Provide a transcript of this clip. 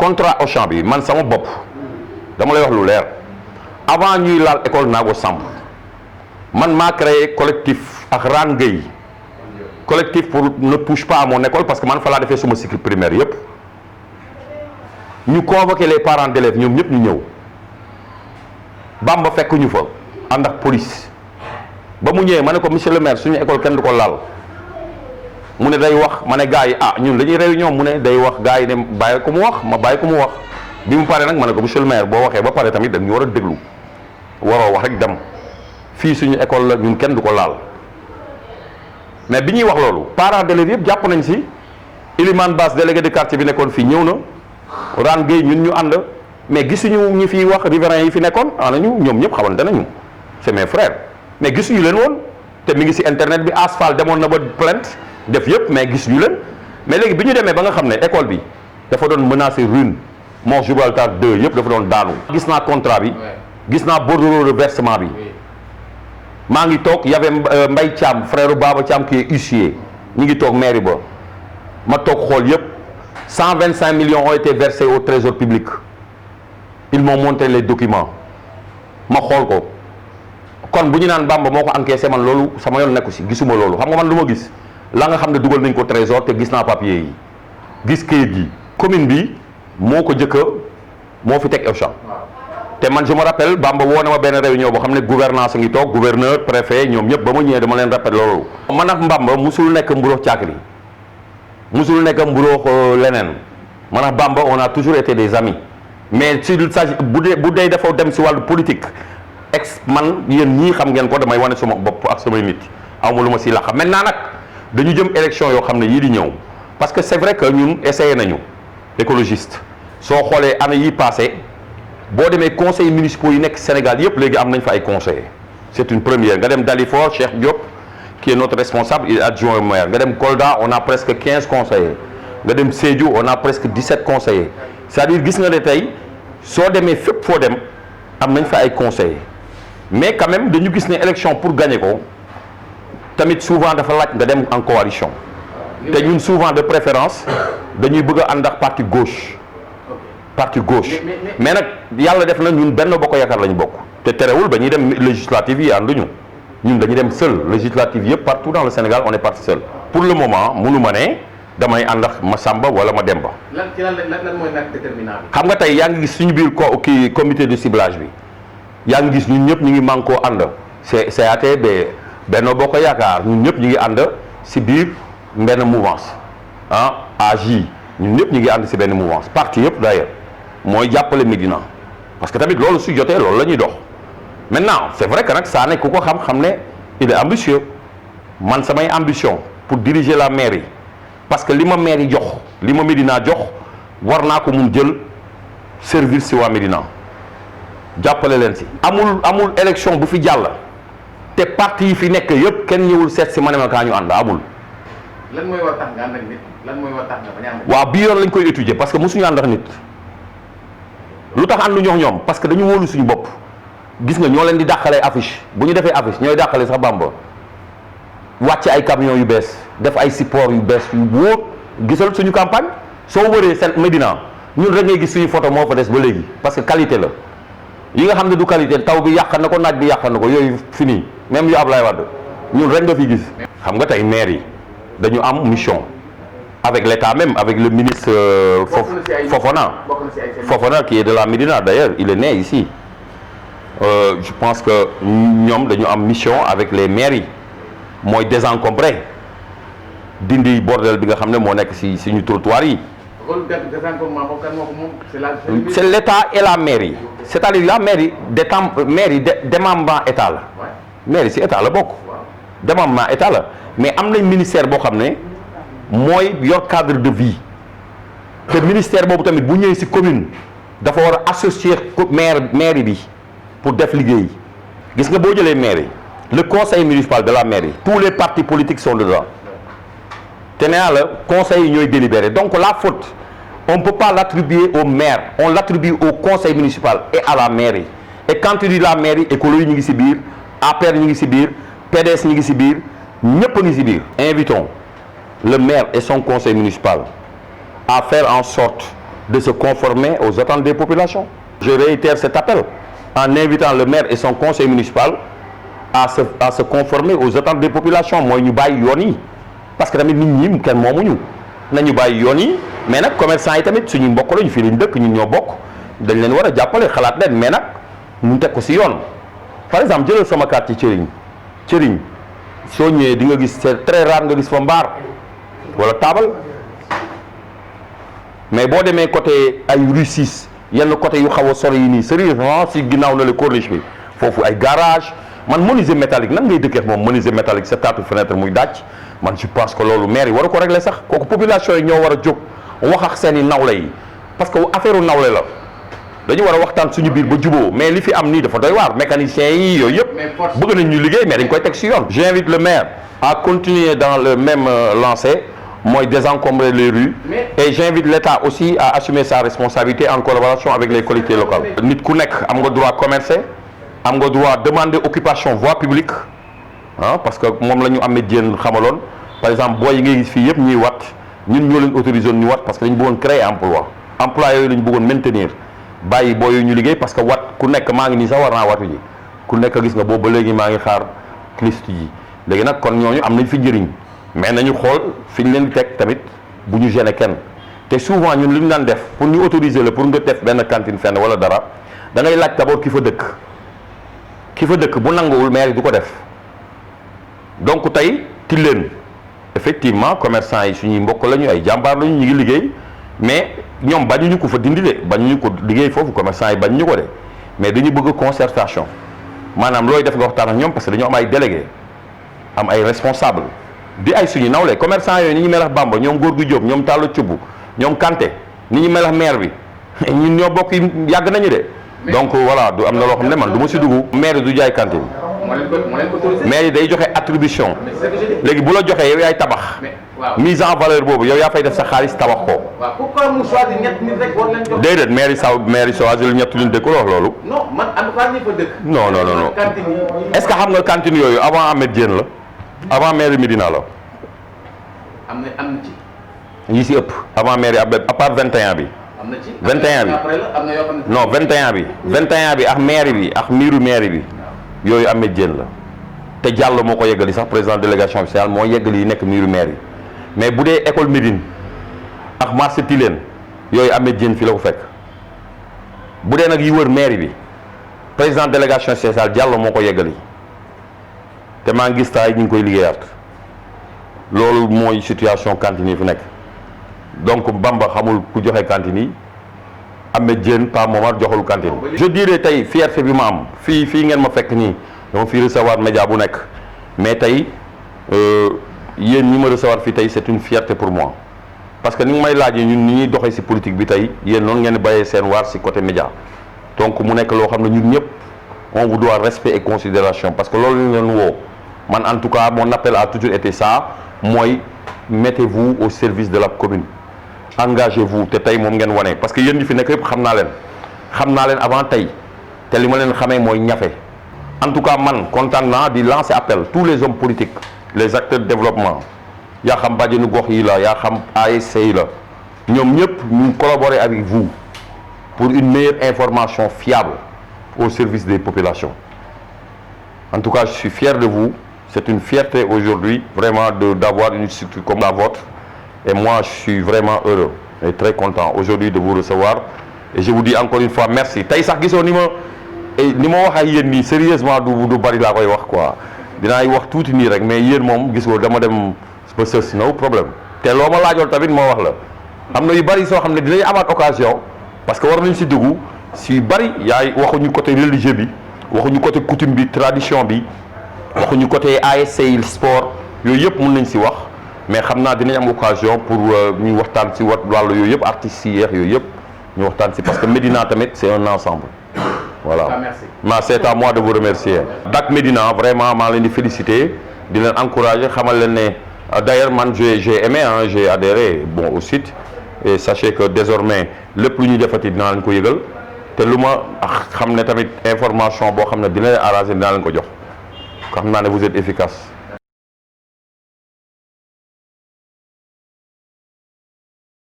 contrat Auchan bi man sama bopp dama lay wax lu leer avant ñuy laal école Nago Samb man maa créé collectif ak Ran Gueye collectif pour ne touche pas à mon école parce que man fa laa defee suma cycle primaire yëpp ñu convoqué les parents d'élèves ñoom ñëpp ñu ñëw Bamba fekk ñu fa ànd ak police ba mu ñëwee ma ne ko monsieur le maire suñu école kenn du ko laal mu ne day wax ma ne gars yi ah ñun dañuy réunion mu ne day wax gars yi ne bàyyi ko mu wax ma bàyyi ko mu wax bi mu paree nag ma ne ko monsieur le maire boo waxee ba pare tamit dañ ñu war a déglu waroo wax rek dem fii suñu école la ñun kenn du ko laal mais bi ñuy wax loolu parents d'élèves yëpp jàpp nañ si Ilimane Bass délégué de quartier bi nekkoon fii ñëw na Ran Gueye ñun ñu ànd mais gisuñu ñi fiy wax riverains yi fi nekkoon ana ñu ñoom ñëpp xamante nañu c'est mes frères mais gisuñu leen woon te mi ngi si internet bi Asphal demoon na ba plainte def yëpp mais gisuñu leen mais léegi bi ñu demee ba nga xam ne école bi dafa doon menacer ruine Mont Gibraltar 2 yëpp dafa doon daanu. gis naa contrat bi gis naa bordereau de versement bi maa ngi toog y avait Mbaye Thiam frère Baba Thiam qui est huissier ñu ngi toog mairie ba ma toog xool yëpp 125 millions ont été versés au trésor public ils m'ont montré les documents ma xool ko kon bu ñu naan Bamba moo ko encaissé man loolu sama yoon nekku si gisuma loolu xam nga man lu ma gis la nga xam ne dugal nañ ko trésor te gis naa papier yi gis kayit yi commune bi moo ko jëkka moo fi teg Auchan te man je me rappelle Bamba woo na ma benn réunion boo xam ne gouvernance ngi toog gouverneur préfet ñoom ñëpp ba ma ñëwee dama leen rappel loolu man ak Bamba musul nekk mburoox caakri musul nekk mburoox leneen man ak Bamba on a toujours été des amis mais s'il s'agit bu dee dafa dem si wàllu politique man yéen ñii xam ngeen ko damay wane sama bopp ak samay nit awma lu ma si laxa maintenant nag dañu jëm élection yoo xam ne yii di ñëw parce que c'est vrai que ñun essayé nañu écologiste soo xoolee année yi passé boo demee conseils municipaux yi nekk Sénégal yëpp léegi am nañ fa ay conseillers c'est une première nga dem Dalifort Cheikh Diop qui est notre responsable il est adjoint au maire nga dem Kolda on a presque 15 conseillers nga dem Sédhiou on a presque 17 conseillers c'est-à-dire gis nga ne tey soo demee fépp foo dem am nañ fa ay conseillers mais quand même dañu gis ne élection pour gagner ko tamit souvent dafa laaj nga dem en coalition te ñun souvent de préférence dañuy bëgg a ànd ak parti gauche mais nag yàlla def na ñun benn bokk yaakaar lañu bokk te terewul ba ñuy dem législative yi ànduñu ñun dañuy dem seul législative yëpp partout dans le Sénégal on est parti seul pour le moment mënu ma ne damay ànd ak ma Samba wala ma Demba. lan mooy nag déterminant bi. xam nga tey yaa ngi gis suñu biir kii comité de ciblage bi yaa ngi gis ñun ñëpp ñu ngi mànkoo ànd CATB Benno Bokk Yaakaar ñun ñëpp ñu ngi ànd si biir benn mouvance AJ ñun ñëpp ñu ngi ànd si benn mouvance parti yëpp d'ailleurs mooy jàppale Médina parce que tamit loolu su jotee loolu la ñuy dox maintenant c'est vrai que nag Sané ku ko xam ne il est ambitieux man samay ambition pour diriger la mairie parce que li ma mairie jox li ma Médina jox war naa ko mun jël service si waa Médina jàppale leen si amul élection bu fi jàll te parti yi fi nekk yëpp kenn ñëwul seet si ma ne ma kaa ñu ànd amul. lan mooy war tax nga ànd ak nit lan mooy war tax nga bañ a ànd ak. waaw bii yoon lañ koy étudier parce que mosuñu ànd ak nit lu tax àndu ñoom parce que dañu wóolu suñu bopp gis nga ñoo leen di dàqalee affiche bu ñu defee affiche ñooy dàqalee sax Bamba wàcc ay camions yu bees def ay support yu bees yu wóor gisal suñu campagne soo wëree seen Médina ñun rek ngay gis suñu photo moo fa des ba léegi parce que qualité la yi nga xam ne du qualité taw bi yàq na ko naaj bi yàq na ko yooyu fini même yu Ablaye Wade ñun rek nga fi gis. xam nga tey maire yi dañu am mission avec l'État même avec le ministre Fofana qui est de la Médina d'ailleurs il est né ici je pense que ñoom dañu am mission avec les maires yi mooy désencombrer dindi bordel bi nga xam ne moo nekk si suñu trottoir yi. c'est l'État et la mairie c'est-à-dire la mairie démembrement État la mairie si État la bokk démembrement État la mais am nañ ministère boo xam ne mooy yor cadre de vie te ministère boobu tamit bu ñëwee si commune dafa war a associer mairie bi pour def liggéey gis nga boo jëlee mairie le conseil municipal de la mairie tous les partis politiques sont dedans te nee naa la conseil yi ñooy délibéré donc la faute on ne peut pas l'attribuer au maire on l'attribue au conseil municipal et à la mairie et quand tu dis la mairie écolo yi ñu ngi si biir APR ñu ngi si biir PDS ñu ngi si biir ñëpp a ngi si biir. invitons le maire et son conseil municipal à faire en sorte de se conformer aux attentes des populations. Je réitère cet appel en invitant le maire et son conseil municipal à se conformer aux attentes des populations mooy ñu bàyyi yoon yi parce que tamit nit ñi kenn moomuñu nañu bàyyi yoon yi mais nag commerçant yi tamit suñu mbokk lañu fii lañ dëkk ñun ñoo bokk dañ leen war a jàppale xalaat leen mais nag ñu teg ko si yoon. par exemple jëlal sama quartier Cëriñ soo ñëwee di nga gis c'est très rare nga gis fa mbaar wala taabal mais boo demee côté ay rue 6 yenn côté yu xaw a sori yi nii sérieusement si ginnaaw na le corniche bi foofu ay garage man menuisier métallique nan ngay dëkkee moom menuisier métallique sa taatu fenêtre muy dàcc man je pense que loolu maire yi waru ko régler sax kooku population yi ñoo war a jóg wax ak seen i nawle yi parce que affaire u nawle la dañu war a waxtaan suñu biir ba juboo mais li fi am nii dafa doy waar mécaniciens yi yooyu yëpp bëgg nañ ñu liggéey mais dañ koy teg si yoon. J'invite le maire à continuer dans le même lancé mooy désencombrer les rues et j'invite l'État aussi à assumer sa responsabilité en collaboration avec les collectivités locales. nit ku nekk am nga droit commercer am nga droit demander occupation voie publique ah parce que moom la ñu amee jéem xamaloon par exemple booy yi ngay gis fii yëpp ñuy wat ñun ñoo leen autorisé ñu wat parce que dañu bëggoon créer emploi yooyu la ñu bëggoon maintenir bàyyi booy yu ñu liggéey parce que wat ku nekk maa ngi nii sax war naa watu ji ku nekk gis nga boobu ba léegi maa ngi xaar liste yi léegi nag kon ñooñu am nañ fi njëriñ mais nañu xool fi ñu leen di teg tamit bu ñu gêner kenn te souvent ñun li ñu daan def pour ñu autoriser la pour nga def benn cantine fenn wala dara da ngay laaj d'abord ki fa dëkk bu nanguwul maire yi du ko def donc tey Tilène effectivement commerçant yi suñuy mbokk lañu ay jàmbaar lañu ñu ngi liggéey mais ñoom bañuñu ko fa dindi de bañuñu ko liggéey foofu commerçant yi bañuñu ko de mais dañu bëgg concertation maanaam looy def nga waxtaan ak ñoom parce que dañoo am ay délégué am ay responsable di ay suñu nawle commerçant yooyu ni ñu melax Bamba ñoom Gorgui Diop ñoom Talla Thioub ñoom Kanté ni ñu melax maire bi ñun ñoo bokk yàgg nañu de donc voilà du am na loo xam ne man du ma si dugg maire du jaay cantine maire yi day joxe attribution léegi bu la joxee yow yaay tabax mise en valeur boobu yow yaa fay def sa xaalis tabax ko déedéet maire yi choisir ñett nit dëkk wax loolu non est-ce que xam nga cantine yooyu avant Ahmed Diène la avant maire Médina la am na ci yi si ëpp avant maire yi à part 21 bi 21 bi non 21 bi 21 bi ak maire bi ak miiru maire bi yooyu Ahmed Diène la te Diallo moo ko yeggali sax président délégation officielle moo yeggali yi nekk miiru maire yi mais bu dee école Médine ak marché Tilène yooyu Ahmed Diène fii la ko fekk bu dee nag yi wër maire bi président délégation officielle Diallo moo ko yeggali te maa ngi gis taay ñu ngi koy liggéeyaat loolu mooy situation cantine yi fi nekk donc Bamba xamul ku joxe cantine yi Ahmed Diène Pa Momar joxul cantine je dirais tey fierté bi ma am fii ngeen ma fekk nii dama fi recevoir média bu nekk mais tey yéen ñi ma recevoir fii tey c'est une fierté pour moi parce que ni nga may laajee ñun ni ñuy doxee ci politique bi tey yéen noonu ngeen bàyyee seen waar ci côté média donc mu nekk loo xam ne ñun ñëpp on vous doit respect et considération parce que loolu la ñu leen woo man en tout cas mon appel a toujours été ça mooy mettez-vous au service de la commune engagez-vous te tey moom ngeen wane parce que yéen ñi fi nekk yëpp xam naa leen avant tey te li ma leen xamee mooy ñafe en tout cas man kontaan naa di lancer appel tous les hommes politiques les acteurs de développement yaa xam bàjjenu gox yi la yaa xam ASC yi la ñoom ñëpp ñu collaborer avec vous pour une meilleure information fiable au service des populations en tout cas je suis fier de vous c'est une fierté aujourd'hui vraiment d'avoir une structure comme la vôtre et moi je suis vraiment heureux et très content aujourd'hui de vous recevoir et je vous dis encore une fois merci tey sax gisoo ni ma wax ak yéen nii sérieusement du bari laa koy wax quoi dinaay wax tuuti nii rek mais yéen moom gis nga dama dem ba sës no problème te loo ma laajoon tamit moo wax la am na yu bari soo xam ne dinañ amaat occasion parce que war nañ si dugg si bari yaay waxuñu côté religieux bi waxuñu côté coutume bi tradition bi waxuñu côté ASC sport yooyu yëpp mën nañ si wax mais xam naa dinañ am occasion pour ñu waxtaan si wàllu yooyu yëpp artistes yi yooyu yëpp ñu waxtaan si parce que Médina tamit c'est un ensemble voilà c'est à moi de vous remercier Dak Médina vraiment maa leen di féliciter di leen encourager xamal leen ne d'ailleurs man j'ai aimé j'ai adhéré bon au site et sachez que désormais lépp lu ñuy defati dinaa leen ko yëgal te lu ma xam ne tamit information boo xam ne dina leen arranger dinaa leen ko jox xam naa ne vous êtes efficace